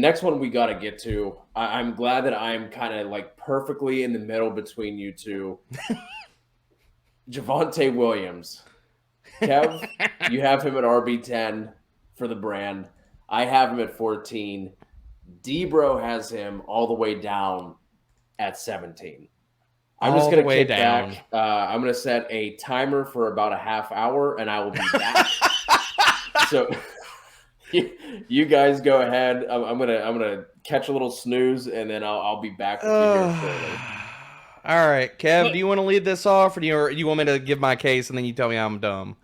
next one we got to get to. I'm glad that I'm kind of like perfectly in the middle between you two. Javonte Williams. Kev, you have him at RB10 for the brand. I have him at 14. Dbro has him all the way down at 17. I'm just All the going to way kick down. back. I'm going to set a timer for about a half hour, and I will be back. So you guys go ahead. I'm gonna catch a little snooze, and then I'll be back with you here shortly. All right, Kev, Look- do you want to lead this off, or do you want me to give my case and then you tell me I'm dumb?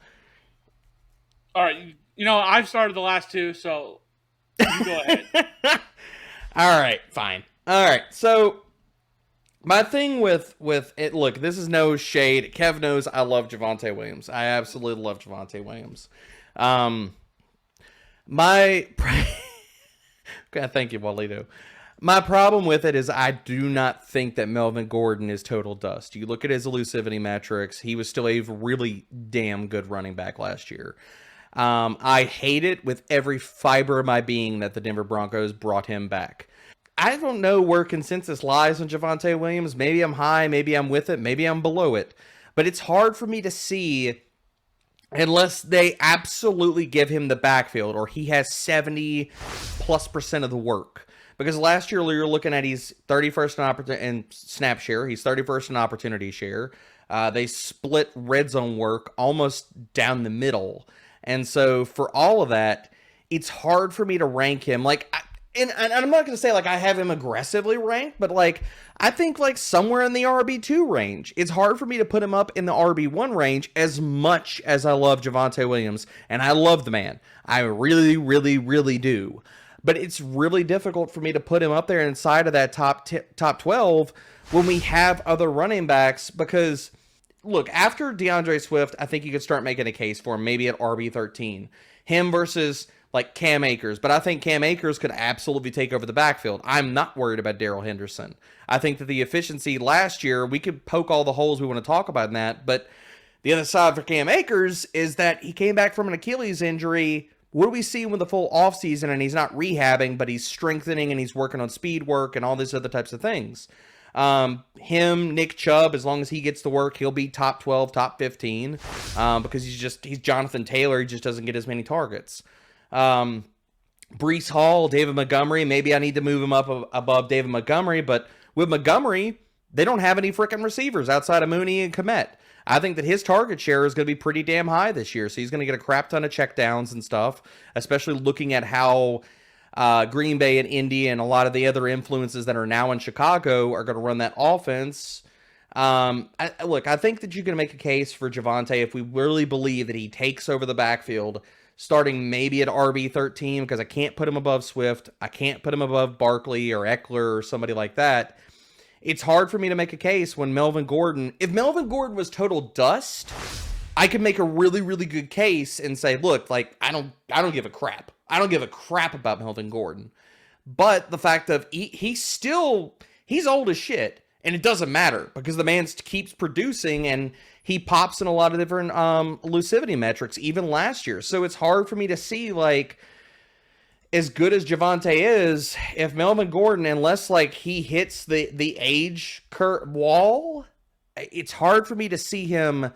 All right, I've started the last two, so you go ahead. All right, fine. All right, so my thing with it, look, this is no shade. Kev knows I love Javonte Williams. I absolutely love Javonte Williams. Okay, thank you, Walito. My problem with it is I do not think that Melvin Gordon is total dust. You look at his elusivity metrics, he was still a really damn good running back last year. I hate it with every fiber of my being that the Denver Broncos brought him back. I don't know where consensus lies on Javonte Williams. Maybe I'm high, maybe I'm with it, maybe I'm below it. But it's hard for me to see unless they absolutely give him the backfield or he has 70+% of the work. Because last year you're looking at he's 31st in snap share. He's 31st in opportunity share. They split red zone work almost down the middle. And so for all of that, it's hard for me to rank him. And I'm not going to say like I have him aggressively ranked, but like I think like somewhere in the RB2 range. It's hard for me to put him up in the RB1 range as much as I love Javonte Williams. And I love the man. I really, really, really do. But it's really difficult for me to put him up there inside of that top 12 when we have other running backs because, look, after DeAndre Swift, I think you could start making a case for him maybe at RB13. Him versus like Cam Akers, but I think Cam Akers could absolutely take over the backfield. I'm not worried about Darrell Henderson. I think that the efficiency last year, we could poke all the holes we want to talk about in that, but the other side for Cam Akers is that he came back from an Achilles injury. What do we see with the full offseason and he's not rehabbing, but he's strengthening and he's working on speed work and all these other types of things. Nick Chubb, as long as he gets to work, he'll be top 12, top 15 because he's Jonathan Taylor. He just doesn't get as many targets. Breece Hall, David Montgomery, maybe I need to move him up above David Montgomery, but with Montgomery, they don't have any freaking receivers outside of Mooney and Kmet. I think that his target share is going to be pretty damn high this year, so he's going to get a crap ton of checkdowns and stuff, especially looking at how Green Bay and Indy and a lot of the other influences that are now in Chicago are going to run that offense. I think that you can make a case for Javonte if we really believe that he takes over the backfield, starting maybe at RB13, because I can't put him above Swift. I can't put him above Barkley or Eckler or somebody like that. It's hard for me to make a case when if Melvin Gordon was total dust, I could make a really, really good case and say, look, like, I don't give a crap. I don't give a crap about Melvin Gordon. But the fact of he's old as shit, and it doesn't matter because the man keeps producing and he pops in a lot of different elusivity metrics, even last year. So it's hard for me to see, like, as good as Javonte is, if Melvin Gordon, unless like he hits the age wall, it's hard for me to see him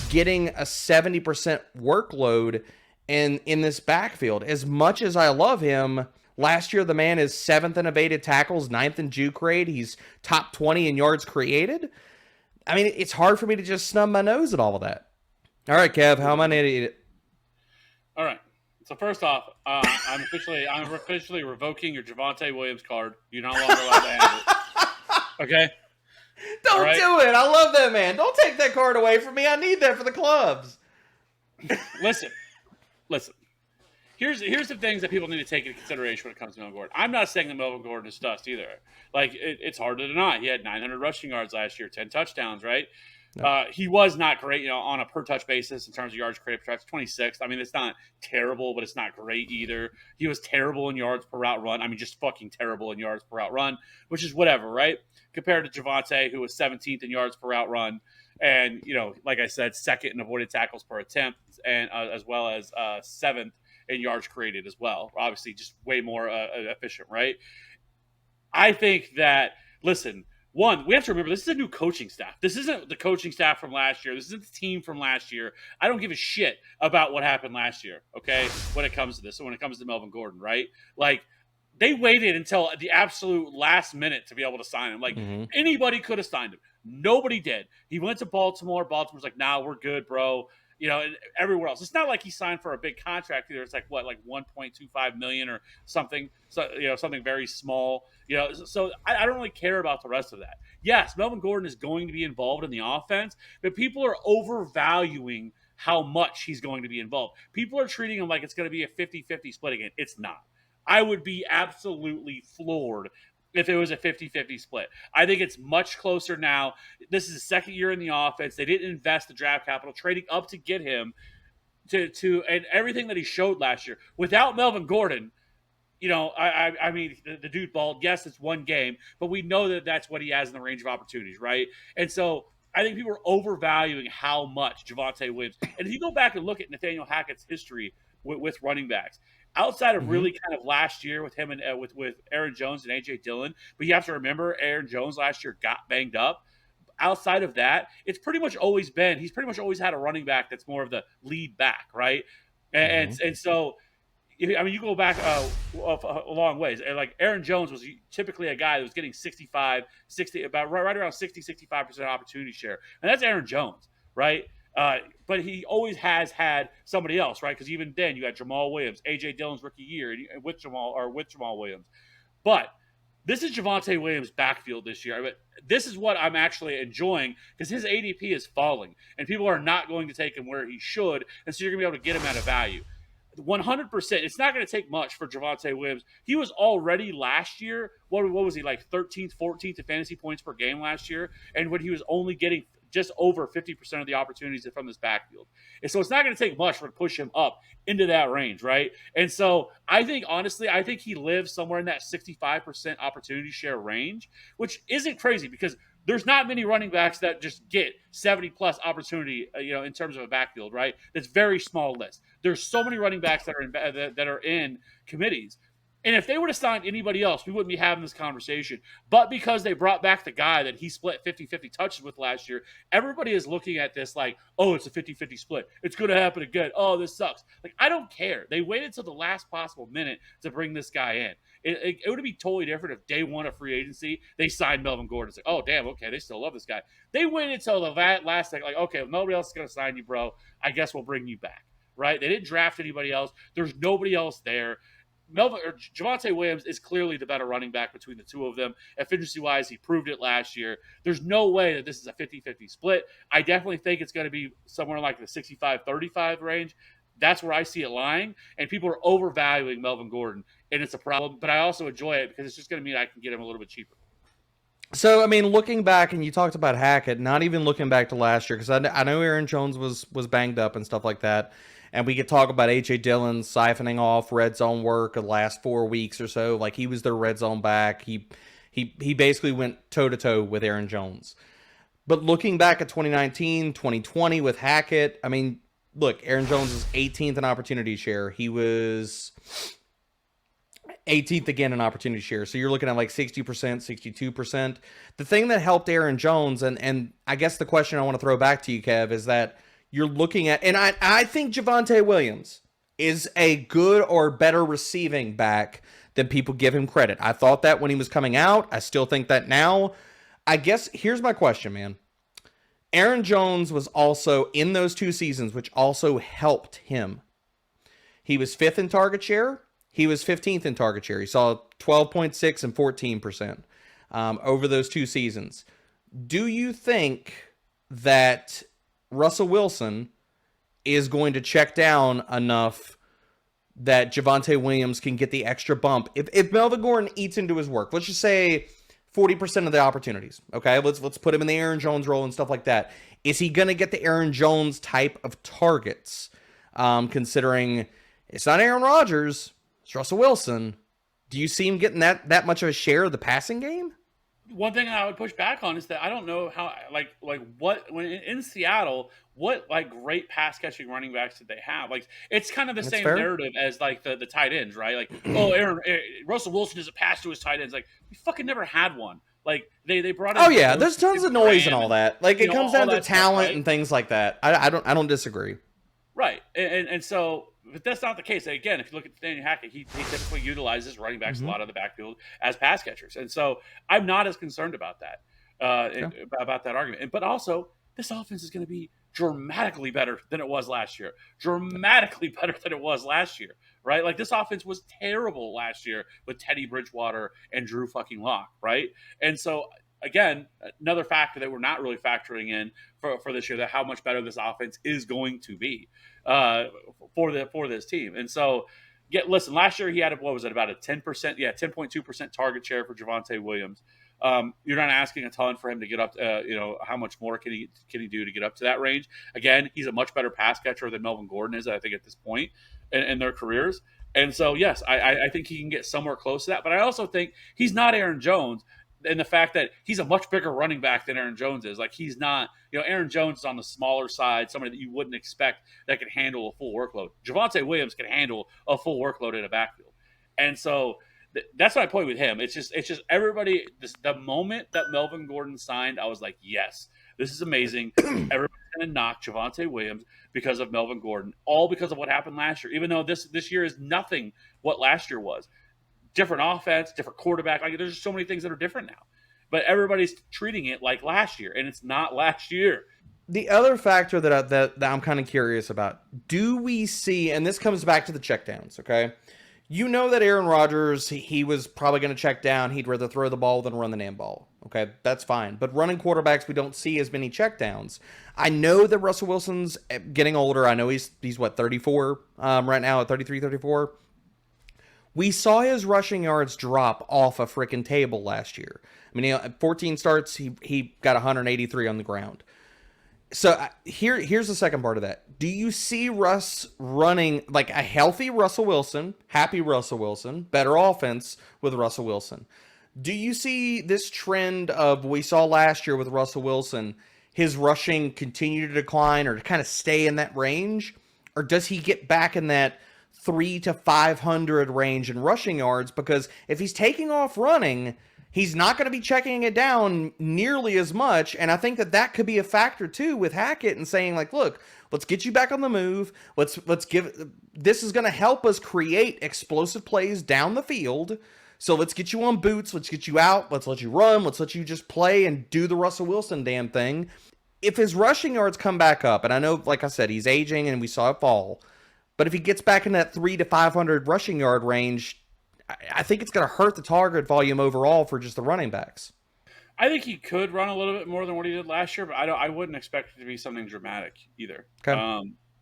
getting a 70% workload in this backfield. As much as I love him, last year the man is 7th in evaded tackles, 9th in juke rate. He's top 20 in yards created. I mean, it's hard for me to just snub my nose at all of that. All right, Kev, how am I an idiot? All right. So first off, I'm officially revoking your Javonte Williams card. You're no longer allowed to have it. Okay? Don't All right? do it. I love that man. Don't take that card away from me. I need that for the clubs. Listen. Here's the things that people need to take into consideration when it comes to Melvin Gordon. I'm not saying that Melvin Gordon is dust either. Like, it's hard to deny. He had 900 rushing yards last year, 10 touchdowns, right? No. He was not great, on a per-touch basis in terms of yards created per touch, 26th. I mean, it's not terrible, but it's not great either. He was terrible in yards per route run. I mean, just fucking terrible in yards per route run, which is whatever, right? Compared to Javonte, who was 17th in yards per route run, and, like I said, 2nd in avoided tackles per attempt, and as well as 7th and yards created as well. Obviously, just way more efficient, right? I think that, listen, one, we have to remember this is a new coaching staff. This isn't the coaching staff from last year. This isn't the team from last year. I don't give a shit about what happened last year, okay, when it comes to this, when it comes to Melvin Gordon, right? Like, they waited until the absolute last minute to be able to sign him. Like, anybody could have signed him. Nobody did. He went to Baltimore. Baltimore's like, nah, we're good, bro. You know, and everywhere else. It's not like he signed for a big contract either. It's like what, like 1.25 million or something. So, you know, something very small. You know, so I don't really care about the rest of that. Yes, Melvin Gordon is going to be involved in the offense, but people are overvaluing how much he's going to be involved. People are treating him like it's going to be a 50-50 split again. It's not. I would be absolutely floored if it was a 50-50 split. I think it's much closer now. This is the second year in the offense. They didn't invest the draft capital, trading up to get him to and everything that he showed last year. Without Melvin Gordon, you know, I mean, the dude balled. Yes, it's one game, but we know that that's what he has in the range of opportunities, right? And so I think people are overvaluing how much Javonte Williams. And if you go back and look at Nathaniel Hackett's history with running backs, outside of really kind of last year with him and with Aaron Jones and A.J. Dillon, but you have to remember Aaron Jones last year got banged up. Outside of that, it's pretty much always been, he's pretty much always had a running back that's more of the lead back, right? And so, I mean, you go back a long ways. And like Aaron Jones was typically a guy that was getting 60, about right around 65% opportunity share. And that's Aaron Jones, right? But he always has had somebody else, right? Because even then, you had Jamal Williams, A.J. Dillon's rookie year with Jamal Williams. But this is Javonte Williams' backfield this year. But this is what I'm actually enjoying because his ADP is falling, and people are not going to take him where he should, and so you're going to be able to get him at a value. 100%. It's not going to take much for Javonte Williams. He was already last year, what was he, like 13th, 14th in fantasy points per game last year, and when he was only getting just over 50% of the opportunities from this backfield. And so it's not going to take much to push him up into that range, right? And so I think, honestly, he lives somewhere in that 65% opportunity share range, which isn't crazy because there's not many running backs that just get 70-plus opportunity, in terms of a backfield, right? That's very small list. There's so many running backs that are in committees. And if they would have signed anybody else, we wouldn't be having this conversation. But because they brought back the guy that he split 50-50 touches with last year, everybody is looking at this like, oh, it's a 50-50 split. It's going to happen again. Oh, this sucks. Like, I don't care. They waited till the last possible minute to bring this guy in. It would be totally different if day one of free agency, they signed Melvin Gordon. It's like, oh, damn, okay, they still love this guy. They waited till the last second, like, okay, well, nobody else is going to sign you, bro. I guess we'll bring you back, right? They didn't draft anybody else. There's nobody else there. Javonte Williams is clearly the better running back between the two of them. Efficiency-wise, he proved it last year. There's no way that this is a 50-50 split. I definitely think it's going to be somewhere like the 65-35 range. That's where I see it lying, and people are overvaluing Melvin Gordon, and it's a problem. But I also enjoy it because it's just going to mean I can get him a little bit cheaper. So, I mean, looking back, and you talked about Hackett, not even looking back to last year, because I know Aaron Jones was banged up and stuff like that. And we could talk about A.J. Dillon siphoning off red zone work the last 4 weeks or so. Like, he was their red zone back. He basically went toe-to-toe with Aaron Jones. But looking back at 2019, 2020 with Hackett, I mean, look, Aaron Jones is 18th in opportunity share. He was 18th again in opportunity share. So you're looking at like 60%, 62%. The thing that helped Aaron Jones, and I guess the question I want to throw back to you, Kev, is that you're looking at, and I think Javonte Williams is a good or better receiving back than people give him credit. I thought that when he was coming out. I still think that now. I guess here's my question, man. Aaron Jones was also in those 2 seasons, which also helped him. He was 5th in target share. He was 15th in target share. He saw 12.6 and 14% over those 2 seasons. Do you think that Russell Wilson is going to check down enough that Javonte Williams can get the extra bump? If Melvin Gordon eats into his work, let's just say 40% of the opportunities, okay? Let's put him in the Aaron Jones role and stuff like that. Is he going to get the Aaron Jones type of targets, considering it's not Aaron Rodgers, it's Russell Wilson? Do you see him getting that much of a share of the passing game? One thing I would push back on is that I don't know how like what when in Seattle, what like great pass catching running backs did they have? Like it's kind of the That's same fair. narrative as like the tight ends, right? Like Russell Wilson doesn't pass to his tight ends. Like we fucking never had one. Like they brought in Oh yeah, Devotion, there's tons of Jimmy noise and Graham, all and that. Like you it know comes all down to that stuff, talent right? and things like that. I don't disagree. Right, and so, but that's not the case. Again, if you look at Nathaniel Hackett, he typically utilizes running backs a Hmm. lot of the backfield as pass catchers, and so I'm not as concerned about that, Yeah. about that argument. But also, this offense is going to be dramatically better than it was last year. Dramatically better than it was last year, right? Like this offense was terrible last year with Teddy Bridgewater and Drew fucking Lock, right? And so. Again, another factor that we're not really factoring in for this year, that how much better this offense is going to be uh, for this team. And so, listen, last year he had what was it about a 10%, 10.2% target share for Javonte Williams. You're not asking a ton for him to get up. How much more can he do to get up to that range? Again, he's a much better pass catcher than Melvin Gordon is, I think, at this point in their careers. And so, yes, I think he can get somewhere close to that. But I also think he's not Aaron Jones. And the fact that he's a much bigger running back than Aaron Jones is. Like he's not, Aaron Jones is on the smaller side, somebody that you wouldn't expect that can handle a full workload. Javonte Williams can handle a full workload in a backfield. And so that's my point with him. It's just everybody, the moment that Melvin Gordon signed, I was like, yes, this is amazing. Everybody's going to knock Javonte Williams because of Melvin Gordon, all because of what happened last year, even though this year is nothing what last year was. Different offense, different quarterback. Like there's just so many things that are different now. But everybody's treating it like last year, and it's not last year. The other factor that I'm kind of curious about, do we see, and this comes back to the checkdowns, okay? You know that Aaron Rodgers, he was probably going to check down. He'd rather throw the ball than run the damn ball. Okay, that's fine. But running quarterbacks, we don't see as many checkdowns. I know that Russell Wilson's getting older. I know he's what, 34 right now, at 33, 34. We saw his rushing yards drop off a freaking table last year. I mean, at 14 starts, he got 183 on the ground. So here's the second part of that. Do you see Russ running like a healthy Russell Wilson, happy Russell Wilson, better offense with Russell Wilson? Do you see this trend of we saw last year with Russell Wilson, his rushing continue to decline or to kind of stay in that range? Or does he get back in that 300 to 500 range in rushing yards? Because if he's taking off running, he's not going to be checking it down nearly as much. And I think that could be a factor too with Hackett and saying like, look, let's get you back on the move. Let's give, this is going to help us create explosive plays down the field. So let's get you on boots. Let's get you out. Let's let you run. Let's let you just play and do the Russell Wilson damn thing. If his rushing yards come back up, and I know, like I said, he's aging and we saw it fall, but if he gets back in that 300 to 500 rushing yard range, I think it's going to hurt the target volume overall for just the running backs. I think he could run a little bit more than what he did last year, but I wouldn't expect it to be something dramatic either. Okay.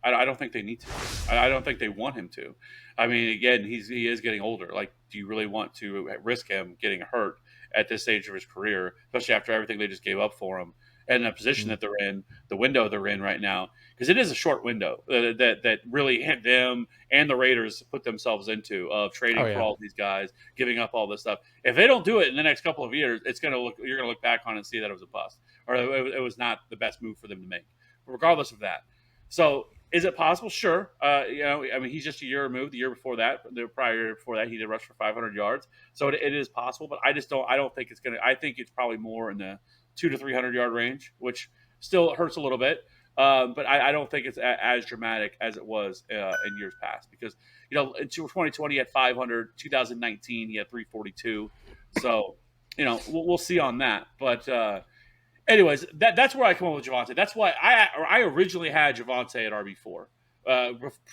I don't think they need to. I don't think they want him to. I mean, again, he is getting older. Like, do you really want to risk him getting hurt at this stage of his career, especially after everything they just gave up for him and the position that they're in, the window they're in right now? Because it is a short window that really them and the Raiders put themselves into of trading for all these guys, giving up all this stuff. If they don't do it in the next couple of years, you're going to look back on it and see that it was a bust, or it was not the best move for them to make. But regardless of that, so is it possible? Sure. I mean, he's just a year removed. The year before that, the prior year before that, he did rush for 500 yards. So it is possible, but I don't think it's going to. I think it's probably more in the 200 to 300 yard range, which still hurts a little bit. But I don't think it's as dramatic as it was in years past, because in 2020 he had 500, 2019 he had 342. So we'll see on that. But anyways, that's where I come up with Javonte. That's why I originally had Javonte at RB4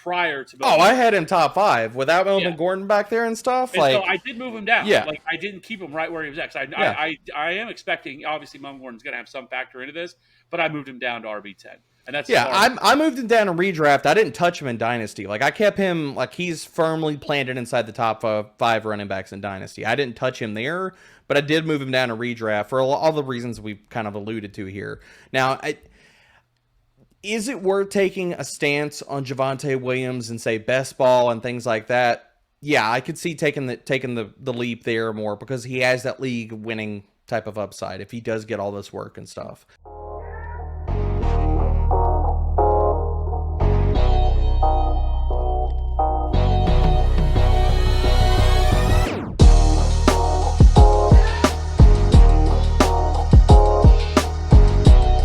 prior to. I had him top 5 without Melvin Gordon back there and stuff. And so I did move him down. Yeah. Like I didn't keep him right where he was at. I am expecting, obviously, Melvin Gordon's going to have some factor into this, but I moved him down to RB10. And that's I moved him down in redraft. I didn't touch him in Dynasty. Like I kept him like he's firmly planted inside the top 5 running backs in Dynasty. I didn't touch him there, but I did move him down in redraft for all the reasons we've kind of alluded to here. Now, is it worth taking a stance on Javonte Williams and say best ball and things like that? Yeah, I could see taking the leap there more because he has that league winning type of upside if he does get all this work and stuff.